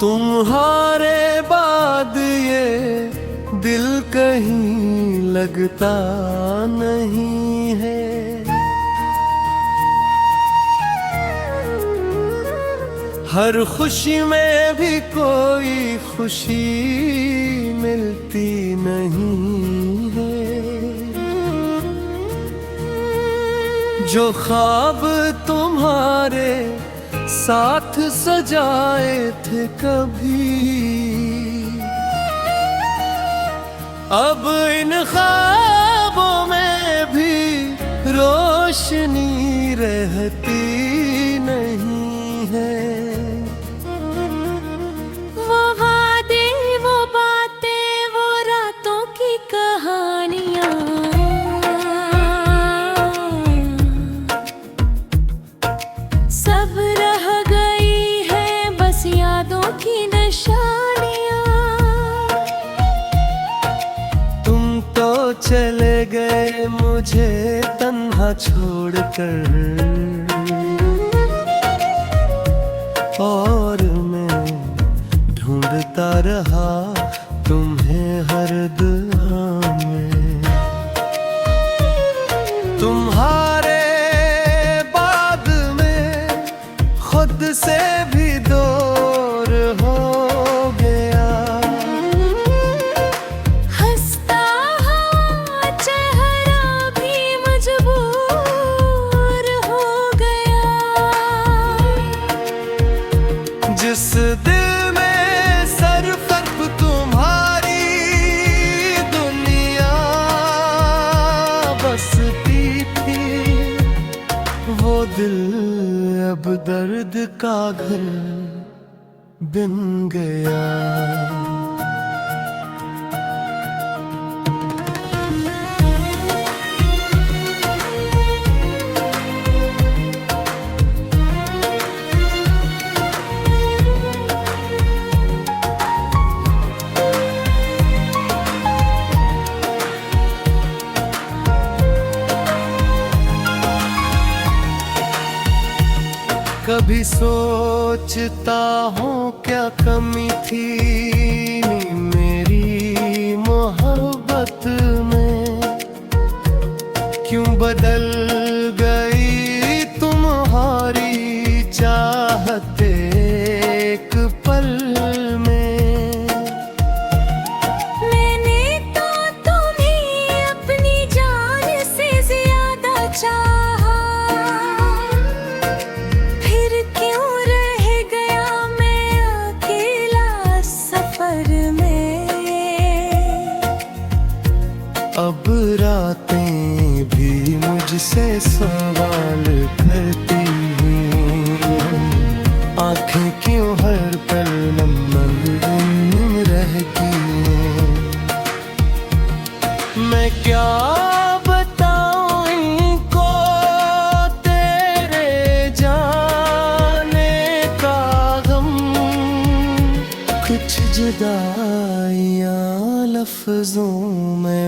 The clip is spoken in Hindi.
तुम्हारे बाद ये दिल कहीं लगता नहीं है। हर खुशी में भी कोई खुशी मिलती नहीं है। जो ख्वाब तुम्हारे साथ सजाए थे कभी, अब इन ख्वाबों में भी रोशनी रहती नहीं है। वो वादे, वो बातें, वो रातों की कहानियां, सब रह गई है बस यादों की निशानियां। तुम तो चले गए मुझे तन्हा छोड़कर, और मैं ढूंढता रहा तुम्हें हर दुआ में। तुम्हारे बाद में खुद से भी दूर हो गया। हंसता हुआ चेहरा भी मजबूर हो गया। जिस दिल में सरफर्क तुम्हारी दुनिया बसती थी, वो दिल अब दर्द का घर बन गया। कभी सोचता हूँ क्या कमी थी मेरी मोहब्बत में, क्यों बदल गई तुम्हारी चाहत एक पल में। मैंने तो तुम्हें अपनी जान से ज्यादा चाहा, फिर क्यों रह गया मैं अकेला सफर में। अब रातें भी मुझसे सवाल करती हैं, आंखें क्यों हर पल नम रहती हैं। मैं क्या बताऊं इनको तेरे जाने का गम, कुछ जुदाइयां लफ्जों में